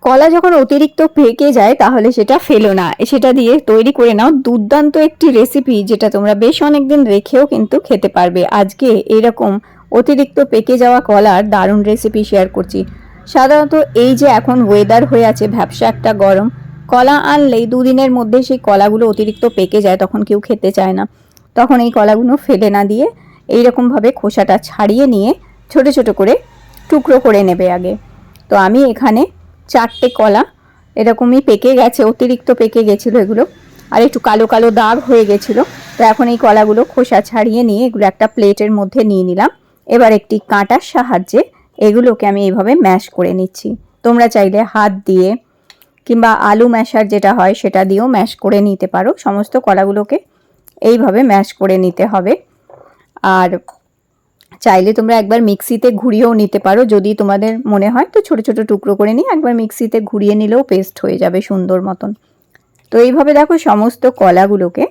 কলা যখন অতিরিক্ত পেকে যায় তাহলে সেটা ফেলো না, সেটা দিয়ে তৈরি করে নাও দুর্দান্ত একটি রেসিপি, যেটা তোমরা বেশ অনেকদিন রেখেও কিন্তু খেতে পারবে। আজকে এরকম অতিরিক্ত পেকে যাওয়া কলার দারুণ রেসিপি শেয়ার করছি। সাধারণত এই যে এখন ওয়েদার হয়ে আছে ভ্যাপসা একটা গরম, কলা আনলেই দুদিনের মধ্যে সেই কলাগুলো অতিরিক্ত পেকে যায়, তখন কেউ খেতে চায় না। তখন এই কলাগুলো ফেলে না দিয়ে এইরকমভাবে খোসাটা ছাড়িয়ে নিয়ে ছোট ছোট করে টুকরো করে নেবে আগে। তো আমি এখানে 4টে কলা এরকমই পেকে গেছে, অতিরিক্ত পেকে গেছিলো এগুলো, আর একটু কালো কালো দাগ হয়ে গেছিলো। তো এখন এই কলাগুলো খোসা ছাড়িয়ে নিয়ে এগুলো একটা প্লেটের মধ্যে নিয়ে নিলাম। এবার একটি কাঁটার সাহায্যে এগুলোকে আমি এইভাবে ম্যাশ করে নিচ্ছি। তোমরা চাইলে হাত দিয়ে কিংবা আলু ম্যাশার যেটা হয় সেটা দিয়েও ম্যাশ করে নিতে পারো। সমস্ত কলাগুলোকে এইভাবে ম্যাশ করে নিতে হবে। আর চাইলে তোমরা একবার মিক্সিতে ঘুরিয়েও নিতে পারো, যদি তোমাদের মনে হয় তো ছোট ছোট টুকরো করে নিয়ে একবার মিক্সিতে ঘুরিয়ে নিলেও পেস্ট হয়ে যাবে সুন্দর মতন। তো এইভাবে দেখো সমস্ত কলাগুলোকে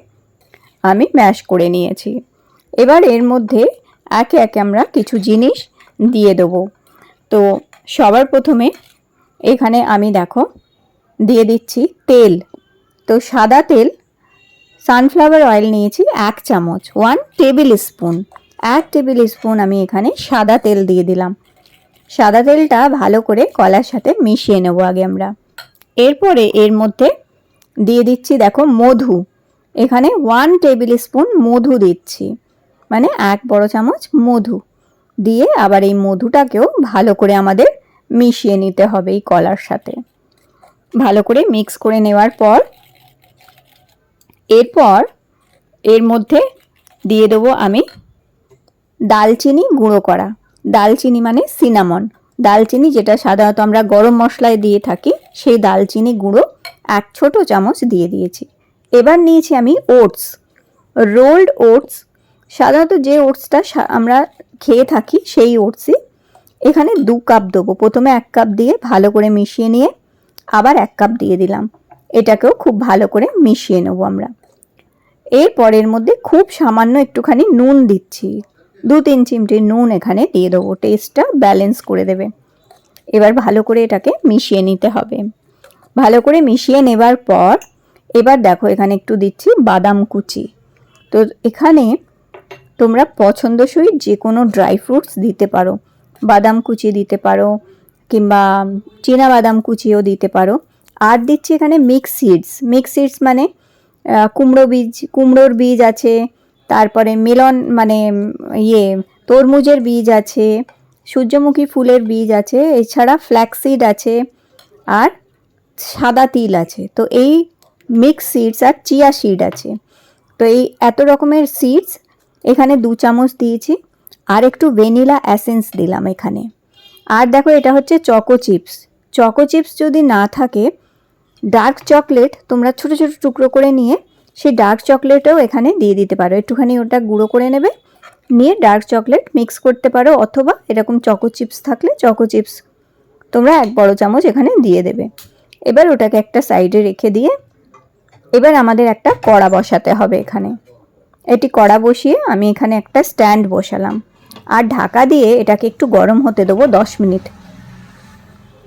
আমি ম্যাশ করে নিয়েছি। এবার এর মধ্যে একে একে আমরা কিছু জিনিস দিয়ে দেবো। তো সবার প্রথমে এখানে আমি দেখো দিয়ে দিচ্ছি তেল। তো সাদা তেল সানফ্লাওয়ার অয়েল নিয়েছি 1 চামচ, 1 টেবিল স্পুন, 1 টেবিল স্পুন আমি এখানে সাদা তেল দিয়ে দিলাম। সাদা তেলটা ভালো করে কলার সাথে মিশিয়ে নেব আগে আমরা। এরপরে এর মধ্যে দিয়ে দিচ্ছি দেখো মধু, এখানে 1 টেবিল স্পুন মধু দিচ্ছি, মানে 1 বড় চামচ মধু দিয়ে আবার এই মধুটাকেও ভালো করে আমাদের মিশিয়ে নিতে হবে এই কলার সাথে। ভালো করে মিক্স করে নেওয়ার পর এরপর এর মধ্যে দিয়ে দেবো আমি দালচিনি গুঁড়ো করা। দালচিনি মানে সিনামন, দালচিনি যেটা সাধারণত আমরা গরম মশলায় দিয়ে থাকি, সেই দালচিনি গুঁড়ো 1 ছোট চামচ দিয়ে দিয়েছি। এবার নিয়েছি আমি ওটস, রোল্ড ওটস, সাধারণত যে ওটসটা আমরা খেয়ে থাকি সেই ওটসই এখানে 2 কাপ দেবো। প্রথমে 1 কাপ দিয়ে ভালো করে মিশিয়ে নিয়ে আবার 1 কাপ দিয়ে দিলাম। এটাকেও খুব ভালো করে মিশিয়ে নেবো আমরা। এরপরের মধ্যে খুব সামান্য একটুখানি নুন দিচ্ছি, 2-3 চিমটি নুন এখানে দিয়ে দেবো, টেস্টটা ব্যালেন্স করে দেবে। এবার ভালো করে এটাকে মিশিয়ে নিতে হবে। ভালো করে মিশিয়ে নেবার পর এবার দেখো এখানে একটু দিচ্ছি বাদাম কুচি। তো এখানে তোমরা পছন্দসই যে কোনো ড্রাই ফ্রুটস দিতে পারো, বাদাম কুচি দিতে পারো কিংবা চীনা বাদাম কুচিও দিতে পারো। আর দিচ্ছি এখানে মিক্স সিডস, মিক্স সিডস মানে কুমড়োর বীজ আছে, তারপরে মেলন মানে তরমুজের বীজ আছে, সূর্যমুখী ফুলের বীজ আছে, এছাড়া ফ্ল্যাক্সিড আছে আর সাদা তিল আছে। তো এই মিক্স সিডস আর চিয়া সিড আছে। তো এই এত রকমের সিডস এখানে 2 চামচ দিয়েছি, আর একটু ভ্যানিলা এসেন্স দিলাম এখানে। আর দেখো এটা হচ্ছে চকো চিপস। চকো চিপস যদি না থাকে ডার্ক চকলেট তোমরা ছোট ছোট টুকরো করে নিয়ে সেই ডার্ক চকলেটও এখানে দিয়ে দিতে পারো। একটুখানি ওটা গুঁড়ো করে নেবে, নিয়ে ডার্ক চকলেট মিক্স করতে পারো, অথবা এরকম চকো চিপস থাকলে চকো চিপস তোমরা 1 বড় চামচ এখানে দিয়ে দেবে। এবার ওটাকে একটা সাইডে রেখে দিয়ে এবার আমাদের একটা কড়া বসাতে হবে এখানে। এটি কড়া বসিয়ে আমি এখানে একটা স্ট্যান্ড বসালাম, আর ঢাকা দিয়ে এটাকে একটু গরম হতে দেবো 10 মিনিট।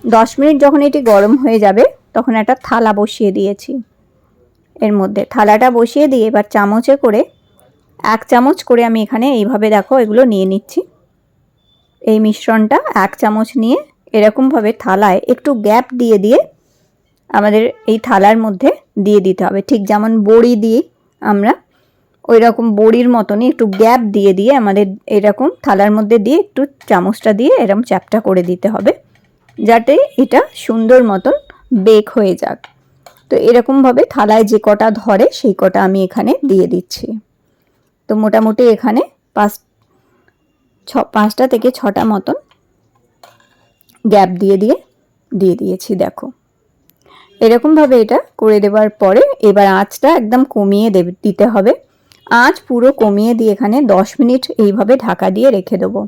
10 মিনিট যখন এটি গরম হয়ে যাবে তখন একটা থালা বসিয়ে দিয়েছি। এর মধ্যে থালাটা বসিয়ে দিয়ে এবার চামচে করে 1 চামচ করে আমি এখানে এইভাবে দেখো এগুলো নিয়ে নিচ্ছি। এই মিশ্রণটা 1 চামচ নিয়ে এরকমভাবে থালায় একটু গ্যাপ দিয়ে দিয়ে আমাদের এই থালার মধ্যে দিয়ে দিতে হবে, ঠিক যেমন বড়ি দিই আমরা ওই রকম বড়ির মতনই একটু গ্যাপ দিয়ে দিয়ে আমাদের এরকম থালার মধ্যে দিয়ে একটু চামচটা দিয়ে এরকম চ্যাপটা করে দিতে হবে, যাতে এটা সুন্দর মতন বেক হয়ে যাক। তো এরকমভাবে থালায় যে কটা ধরে সেই কটা আমি এখানে দিয়ে দিচ্ছি। তো মোটামুটি এখানে 5টা থেকে 6টা মতন গ্যাপ দিয়ে দিয়েছি। দেখো এরকমভাবে এটা করে দেওয়ার পরে এবার আঁচটা একদম কমিয়ে দিতে হবে। আঁচ পুরো কমিয়ে দিয়ে এখানে 10 মিনিট এইভাবে ঢাকা দিয়ে রেখে দেবো।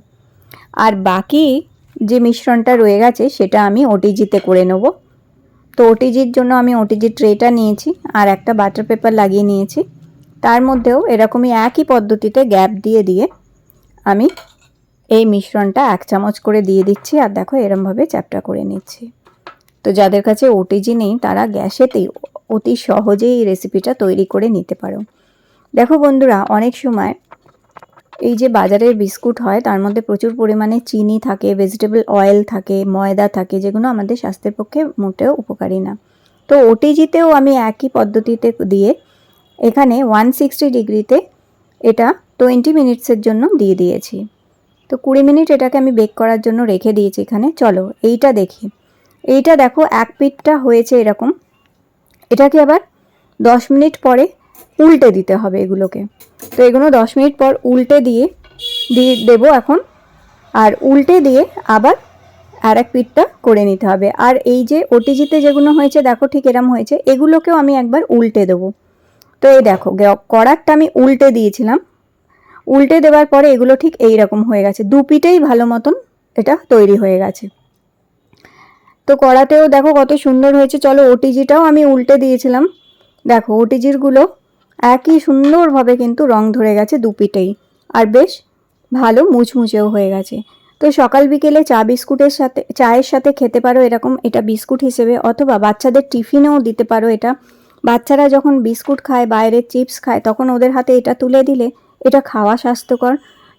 আর বাকি যে মিশ্রণটা রয়ে গেছে সেটা আমি ওটিজিতে করে নেব। তো ওটিজির জন্য আমি ওটিজি ট্রেটা নিয়েছি আর একটা বাটার পেপার লাগিয়ে নিয়েছি। তার মধ্যেও এরকমই একই পদ্ধতিতে গ্যাপ দিয়ে দিয়ে আমি এই মিশ্রণটা 1 চামচ করে দিয়ে দিচ্ছি, আর দেখো এরমভাবে চ্যাপটা করে নিচ্ছি। তো যাদের কাছে ওটিজি নেই তারা গ্যাসেতেই অতি সহজেই এই রেসিপিটা তৈরি করে নিতে পারো। দেখো বন্ধুরা, অনেক সময় এই যে বাজারের বিস্কুট হয় তার মধ্যে প্রচুর পরিমাণে চিনি থাকে, ভেজিটেবল অয়েল থাকে, ময়দা থাকে, যেগুলো আমাদের স্বাস্থ্যের পক্ষে মোটেও উপকারী না। তো ওটিজিতেও আমি একই পদ্ধতিতে দিয়ে এখানে 160 ডিগ্রিতে এটা 20 মিনিটসের জন্য দিয়ে দিয়েছি। তো 20 মিনিট এটাকে আমি বেক করার জন্য রেখে দিয়েছি এখানে। চলো এইটা দেখি। এইটা দেখো এক পিঠটা হয়েছে এরকম। এটাকে আবার 10 মিনিট পরে উল্টে দিতে হবে এগুলোকে। তো এগুলো 10 মিনিট পর উল্টে দিয়ে দেবো এখন। আর উল্টে দিয়ে আবার আর এক পিঠটা করে নিতে হবে। আর এই যে ওটিজিতে যেগুলো হয়েছে দেখো ঠিক এরম হয়েছে, এগুলোকেও আমি একবার উল্টে দেবো। তো এই দেখো কড়ারটা আমি উল্টে দিয়েছিলাম, উল্টে দেওয়ার পরে এগুলো ঠিক এই রকম হয়ে গেছে, দু পিঠেই ভালো মতন এটা তৈরি হয়ে গেছে। তো কড়াতেও দেখো কত সুন্দর হয়েছে। চলো ওটিজিটাও আমি উল্টে দিয়েছিলাম, দেখো ওটিজিরগুলো একই সুন্দরভাবে কিন্তু রং ধরে গেছে দু পিঠেই, আর বেশ ভালো মুচমুচেও হয়ে গেছে। তো সকাল বিকেলে চা বিস্কুটের সাথে, চায়ের সাথে খেতে পারো এরকম এটা বিস্কুট হিসেবে, অথবা বাচ্চাদের টিফিনেও দিতে পারো এটা। বাচ্চারা যখন বিস্কুট খায়, বাইরের চিপস খায়, তখন ওদের হাতে এটা তুলে দিলে এটা খাওয়া স্বাস্থ্যকর,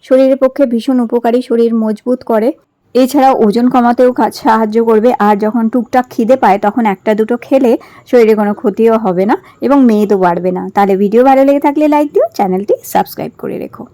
শরীরের পক্ষে ভীষণ উপকারী, শরীর মজবুত করে, এছাড়া ওজন কমাতেও সাহায্য করবে। আর যখন টুকটাক খিদে পায় তখন একটা দুটো খেলে শরীরে কোনো ক্ষতিও হবে না এবং মেদও বাড়বে না। তাহলে ভিডিও ভালো লেগে থাকলে লাইক দিও, চ্যানেলটি সাবস্ক্রাইব করে রেখো।